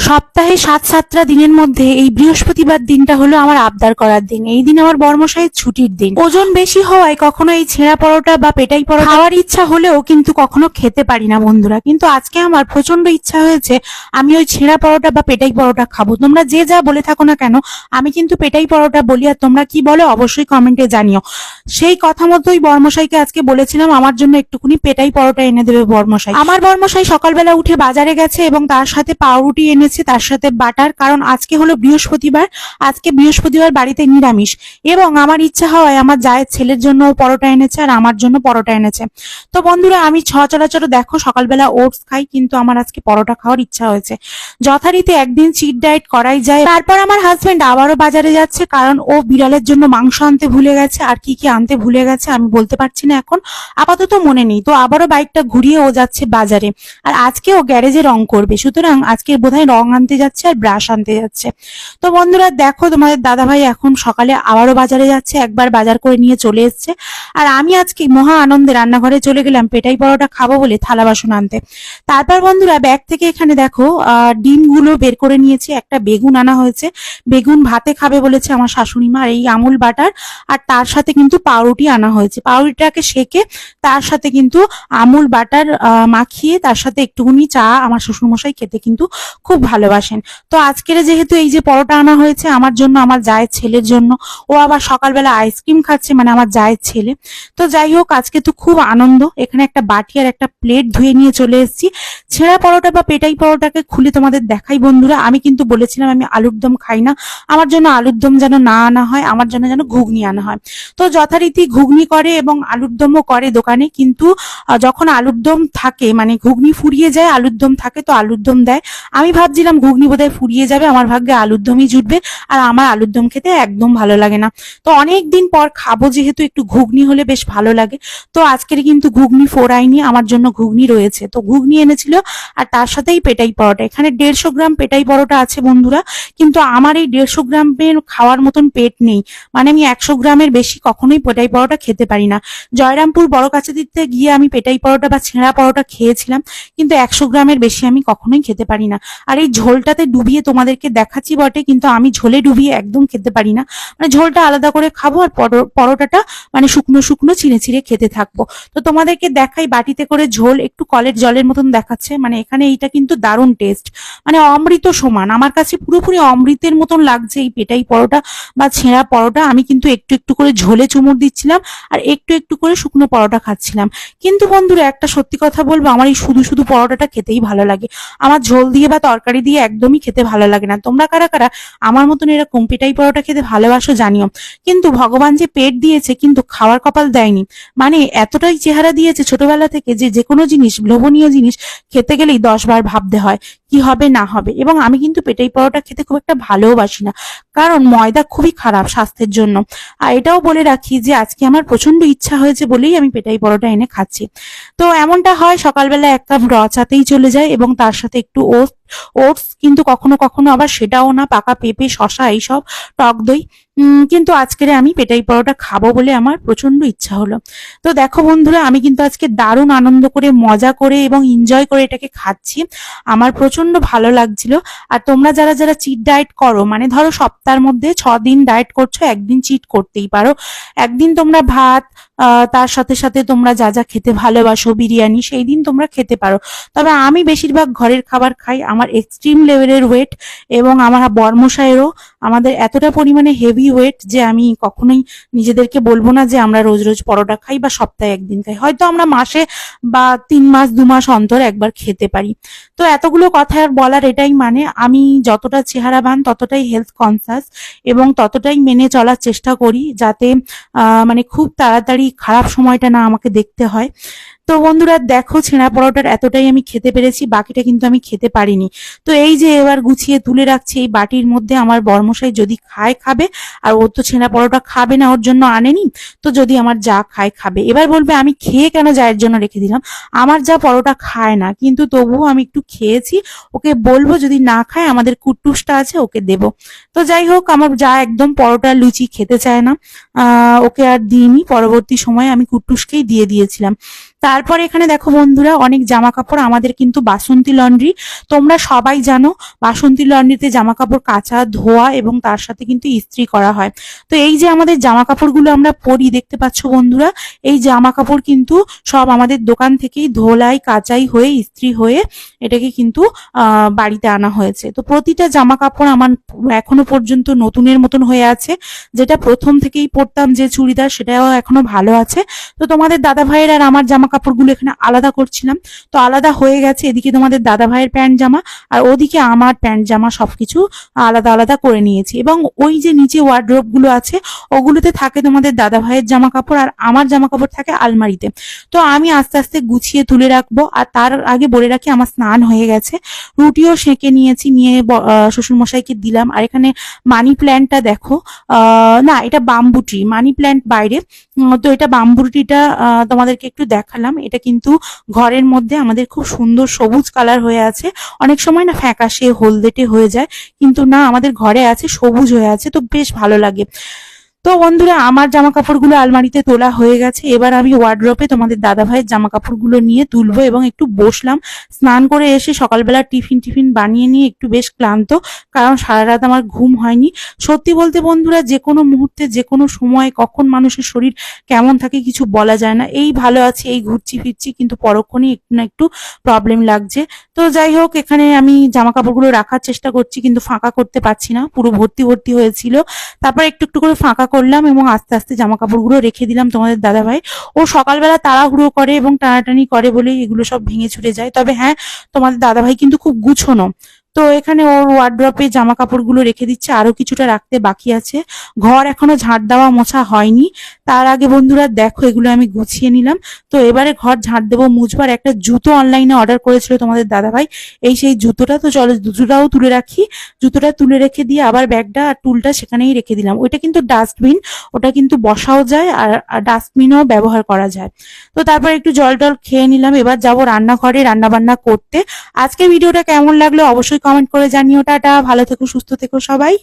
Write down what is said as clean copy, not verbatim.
সপ্তাহে ৭-৭টা দিনের মধ্যে এই বৃহস্পতিবার দিনটা হলো আমার আবদার করার দিন। এই দিন আমার বর্মশাইয়ের ছুটির দিন। ওজন বেশি হওয়ায় কখনো এই ছেঁড়া পরোটা বা পেটাই পরোটা খাওয়ার ইচ্ছা হলেও কিন্তু কখনো খেতে পারি না বন্ধুরা। কিন্তু আজকে আমার প্রচন্ড ইচ্ছা হয়েছে আমি ওই ছেঁড়া পরোটা বা পেটাই পরোটা খাবো। তোমরা যে যা বলে থাকো না কেন, আমি কিন্তু পেটাই পরোটা বলি, আর তোমরা কি বলো অবশ্যই কমেন্টে জানিও। সেই কথা মতোই বর্মশাইকে আজকে বলেছিলাম আমার জন্য একটুকুনি পেটাই পরোটা এনে দেবে বর্মশাই। আমার বর্মশাই সকালবেলা উঠে বাজারে গেছে এবং তার সাথে পাউরুটি এনেছে, তার সাথে বাটার, কারণ আজকে হলো বৃহস্পতিবার। আজকে বৃহস্পতিবার বাড়িতে নিরামিষ, এবং আমার ইচ্ছা হওয়ায় আমার জায়ের ছেলের জন্য পরোটা এনেছে আর আমার জন্য পরোটা এনেছে। তো বন্ধুরা, আমি সচরাচর দেখো সকালবেলা ওটস খাই, কিন্তু আমার আজকে পরোটা খাওয়ার ইচ্ছা হয়েছে। যথারীতি একদিন চিট ডায়েট করাই যায়। তারপর আমার হাজবেন্ড আবারও বাজারে যাচ্ছে, কারণ ও বিড়ালের জন্য মাংস আনতে ভুলে গেছে, আর কি কি আনতে ভুলে গেছে আমি বলতে পারছি না এখন, আপাতত মনে নেই। তো আবারও বাইকটা ঘুরিয়ে ও যাচ্ছে বাজারে, আর আজকে ও গ্যারেজে রং করবে, সুতরাং আজকে বোধহয় রং আনতে যাচ্ছে আর ব্রাশ আনতে যাচ্ছে। তো বন্ধুরা দেখো, তোমাদের দাদাভাই এখন সকালে আবারও বাজারে যাচ্ছে, একবার বাজার করে নিয়ে চলে এসছে, আর আমি আজকে মহা আনন্দে রান্নাঘরে চলে গেলাম পেটাই পরোটা খাবো বলে থালা বাসন আনতে। তারপর বন্ধুরা ব্যাগ থেকে এখানে দেখো ডিমগুলো বের করে নিয়েছি, একটা বেগুন আনা হয়েছে, বেগুন ভাতে খাবে বলেছে আমার শাশুড়ি মা, আর এই আমুল বাটার, আর তার সাথে কিন্তু পাউরুটি আনা হয়েছে। পাউরুটিটাকে সেকে তার সাথে কিন্তু আমুল বাটার মাখিয়ে তার সাথে একটুখানি চা আমার শ্বশুরমশাই খেতে কিন্তু খুব ভালোবাসেন। তো আজকের যেহেতু এই যে পরোটা আনা হয়েছে আমার জন্য, আমার জায়ের ছেলের জন্য, ও আবার সকালবেলা আইসক্রিম খাচ্ছে, মানে আমার জায়ের ছেলে। তো যাই হোক, আজকে তো খুব আনন্দ। এখানে একটা বাটি আর একটা প্লেট ধুয়ে নিয়ে চলে এসেছি। ছেঁড়া পরোটা বা পেটাই পরোটাকে খুলে তোমাদের দেখাই বন্ধুরা। আমি কিন্তু বলেছিলাম আমি আলুর দম খাই না, আমার জন্য আলুর দম যেন না আনা হয়, আমার জন্য যেন ঘুগনি আনা হয়। তো যথারীতি ঘুগনি করে এবং আলুর দমও করে দোকানে, কিন্তু যখন আলুর দম থাকে, মানে ঘুগনি ফুরিয়ে যায়, আলুর দম থাকে তো আলুর দম দেয়। আমি ভাবছিলাম ঘুগনি বোধহয় ফুরিয়ে যাবে, আমার ভাগ্যে আলুর দমই জুটবে, আর আমার আলুর দম খেতে একদম ভালো লাগে না। তো অনেক দিন পর খাবো যেহেতু, একটু ঘুগনি হলে বেশ ভালো লাগে। তো আজকের কিন্তু ঘুগনি ফোড়াইনি, আমার জন্য ঘুগনি রয়েছে, তো ঘুগনি এনেছিল, আর তার সাথেই পেটাই পরোটা। এখানে 150 গ্রাম পেটাই পরোটা আছে বন্ধুরা, কিন্তু আমার এই 150 গ্রামের খাওয়ার মতন পেট নেই, মানে আমি 100 গ্রামের বেশি কখনোই পেটাই পরোটা খেতে পারি না। জয়রামপুর বড় কাছারিতে গিয়ে আমি পেটাই পরোটা বা ছেঁড়া পরোটা খেয়েছিলাম, কিন্তু 100 গ্রামের বেশি আমি কখনোই খেতে পারি না। আর এই ঝোলটাতে ডুবিয়ে তোমাদেরকে দেখাচ্ছি বটে, কিন্তু আমি ঝোলে ডুবিয়ে একদম খেতে পারি না, মানে ঝোলটা আলাদা করে খাবো আর পরোটাটা মানে শুকনো শুকনো চিড়ে চিড়ে খেতে থাকবো। তো তোমাদেরকে দেখাই বাটিতে করে ঝোল, একটু কলের জলের মতন দেখাচ্ছে, মানে এখানে এইটা কিন্তু দারুণ টেস্ট, মানে অমৃত সমান, আমার কাছে পুরোপুরি অমৃতের মতন লাগছে এই পেটাই পরোটা বা ছেঁড়া পরোটা। আমি কিন্তু একটু একটু করে ঝোলে চুমুর দিচ্ছিলাম আর একটু একটু করে শুকনো পরোটা খাচ্ছিলাম। কিন্তু বন্ধুরা একটা সত্যি কথা বলবো, আমার এই শুধু শুধু পরোটাটা খেতেই ভালো লাগে, আমার ঝোল দিয়ে বা তরকারি দিয়ে একদমই খেতে ভালো লাগে না। তোমরা কারা কারা আমার মতন এরকম পেটাই পরোটা খেতে ভালোবাসো জানিও। কিন্তু ভগবান যে পেট দিয়েছে কিন্তু খাওয়ার কপাল দেয়নি, মানে এতটাই চেহারা দিয়েছে ছোটবেলা থেকে যে কোনো জিনিস, লোভনীয় জিনিস খেতে গেলেই 10 বার ভাবতে হয় কি হবে না হবে। এবং আমি কিন্তু পেটাই পরোটা খেতে খুব একটা ভালোবাসি না, কারণ ময়দা খুবই খারাপ স্বাস্থ্যের জন্য। আর এটাও বলে রাখি যে আজকে আমার প্রচন্ড ইচ্ছা হয়েছে বলেই আমি পেটাই পরোটা এনে খাচ্ছি। তো এমনটা হয় সকালবেলা 1 কাপ র চাতেই চলে যায়, এবং তার সাথে একটু ওটস, কিন্তু কখনো কখনো আবার সেটাও না, পাকা পেঁপে, শশা, এইসব, টক দই। কিন্তু আজকের আমি পেটাই পরোটা খাবো বলে আমার প্রচন্ড ইচ্ছা হলো। তো দেখো বন্ধুরা, আমি কিন্তু আজকে দারুণ আনন্দ করে, মজা করে এবং এনজয় করে এটাকে খাচ্ছি, আমার প্রচন্ড ভালো লাগছিল। আর তোমরা যারা যারা চিট ডায়েট করো, মানে ধরো সপ্তাহের মধ্যে 6 দিন ডায়েট করছো, একদিন চিট করতেই পারো। একদিন তোমরা ভাত, তার সাথে সাথে তোমরা যা যা খেতে ভালোবাসো, বিরিয়ানি, সেই দিন তোমরা খেতে পারো। তবে আমি বেশিরভাগ ঘরের খাবার খাই। আমার এক্সট্রিম লেভেলের ওয়েট, এবং আমার বর্মশায়েরও, আমাদের এতটা পরিমাণে হেভি ওয়েট যে আমি কখনোই নিজেদেরকে বলবো না যে আমরা রোজ রোজ পরোটা খাই বা সপ্তাহে একদিন খাই, হয়তো আমরা মাসে বা 3 মাস 2 মাস অন্তর একবার খেতে পারি। তো এতগুলো কথা আর বলার এটাই মানে, আমি যতটা চেহারাবান ততটাই হেলথ কনসাস, এবং ততটাই মেনে চলার চেষ্টা করি যাতে মানে খুব তাড়াতাড়ি খারাপ সময়টা না আমাকে দেখতে হয়। তো বন্ধুরা দেখো, ছেঁড়া পরোটার এতটাই আমি খেতে পেরেছি, বাকিটা কিন্তু আমি খেতে পারিনি। তো এই যে এবার গুছিয়ে তুলে রাখছি এই বাটির মধ্যে, আমার বর্মশাই যদি খায় খাবে, আর ও তো ছেঁড়া পরোটা খাবে না, ওর জন্য আনেনি, তো যদি আমার যা খায় খাবে। এবার বলবে আমি খেয়ে কেন জায়ের জন্য রেখে দিলাম, আমার যা পরোটা খায় না, কিন্তু তবুও আমি একটু খেয়েছি, ওকে বলবো যদি না খায় আমাদের কুট্টুসটা আছে ওকে দেব। তো যাই হোক, আমার যা একদম পরোটা লুচি খেতে চায় না, ওকে আর দিইনি, পরবর্তী সময়ে আমি কুট্টুসকেই দিয়ে দিয়েছিলাম। তারপর এখানে দেখো বন্ধুরা, অনেক জামা কাপড়, আমাদের কিন্তু বাসন্তী লন্ড্রি, তোমরা সবাই জানো বাসন্তী লন্ড্রিতে জামা কাপড় কাচা ধোয়া এবং তার সাথে কিন্তু ইস্ত্রি করা হয়। তো এই যে আমাদের জামা কাপড়গুলো আমরা পরি, দেখতে পাচ্ছ বন্ধুরা, এই জামা কাপড় কিন্তু সব আমাদের দোকান থেকেই ধোলাই কাচাই হয়ে ইস্ত্রি হয়ে এটাকে কিন্তু বাড়িতে আনা হয়েছে। তো প্রতিটা জামা কাপড় আমার এখনো পর্যন্ত নতুনের মতন হয়ে আছে। যেটা প্রথম থেকেই পরতাম যে চুড়িদার, সেটাও এখনো ভালো আছে। তো তোমাদের দাদা ভাইয়ের আর আমার জামা কাপড়গুলো এখানে আলাদা করছিলাম, তো আলাদা হয়ে গেছে। এদিকে তোমাদের দাদা ভাইয়ের প্যান্ট জামা আর ওদিকে আমার প্যান্ট জামা সবকিছু আলাদা আলাদা করে নিয়েছি। এবং ওই যে নিচে ওয়ার্ড্রোব গুলো আছে, ওগুলোতে থাকে তোমাদের দাদা ভাইয়ের জামা কাপড় আর আমার জামা কাপড় থাকে আলমারিতে। তো আমি আস্তে আস্তে গুছিয়ে তুলে রাখবো। আর তার আগে বলে রাখি, আমার স্নান হয়ে গেছে, রুটিও সেঁকে নিয়েছি, নিয়ে শ্বশুরমশাইকে দিলাম। আর এখানে মানি প্ল্যান্টটা দেখো, না এটা বাম্বু ট্রি, মানি প্ল্যান্ট বাইরে। তো এটা বাম্বু ট্রিটা তোমাদেরকে একটু দেখালাম। এটা কিন্তু ঘরের মধ্যে আমাদের খুব সুন্দর সবুজ কালার হয়ে আছে। অনেক সময় না ফ্যাকাশে হলদেটে হয়ে যায়, কিন্তু না, আমাদের ঘরে আছে সবুজ হয়ে আছে, তো বেশ ভালো লাগে। তো বন্ধুরা, আমার জামা কাপড়গুলো আলমারিতে তোলা হয়ে গেছে। এবার আমি ওয়ার্ড্রোবে তোমাদের দাদা ভাইয়ের জামা কাপড়গুলো নিয়ে তুলবো এবং একটু বসলাম। স্নান করে এসে সকালবেলা টিফিন বানিয়ে নিয়ে একটু বেশ ক্লান্ত, কারণ সারা রাত আমার ঘুম হয়নি। সত্যি বলতে বন্ধুরা, যে কোনো মুহূর্তে যে কোনো সময় কখন মানুষের শরীর কেমন থাকে কিছু বলা যায় না। এই ভালো আছি, এই ঘুরছি ফিরছি, কিন্তু পরক্ষণেই একটু না একটু প্রবলেম লাগছে। তো যাই হোক, এখানে আমি জামা কাপড়গুলো রাখার চেষ্টা করছি, কিন্তু ফাঁকা করতে পারছি না, পুরো ভর্তি ভর্তি হয়েছিল। তারপর একটু একটু করে ফাঁকা করলাম এবং আস্তে আস্তে জামা কাপড়গুলো রেখে দিলাম। তোমাদের দাদা ভাই ও সকালবেলা তাড়াহুড়ো করে এবং টানাটানি করে বলেই এগুলো সব ভেঙে ছুটে যায়। তবে হ্যাঁ, তোমাদের দাদা ভাই কিন্তু খুব গুছোনো। তো এখানে ওর ওয়ার্ড্রপে জামা কাপড়গুলো রেখে দিচ্ছে, আরো কিছুটা রাখতে বাকি আছে। ঘর এখনো ঝাঁট দেওয়া মোছা হয়নি। তার আগে বন্ধুরা দেখো, এগুলো আমি গুছিয়ে নিলাম। তো এবারে ঘর ঝাঁট দেবো, মুছবার। একটা জুতো অনলাইনে অর্ডার করেছিল তোমাদের দাদা ভাই, এই সেই জুতোটা। তো চলো জুতোটাও তুলে রাখি। জুতোটা তুলে রেখে দিয়ে আবার ব্যাগটা আর টুলটা সেখানেই রেখে দিলাম। ওইটা কিন্তু ডাস্টবিন, ওটা কিন্তু বসাও যায় আর ডাস্টবিনও ব্যবহার করা যায়। তো তারপর একটু জল টল খেয়ে নিলাম। এবার যাবো রান্নাঘরে রান্না বান্না করতে। আজকে ভিডিওটা কেমন লাগলো অবশ্যই কমেন্ট করে জানিও। টাটা, ভালো থেকো, সুস্থ থেকো সবাই।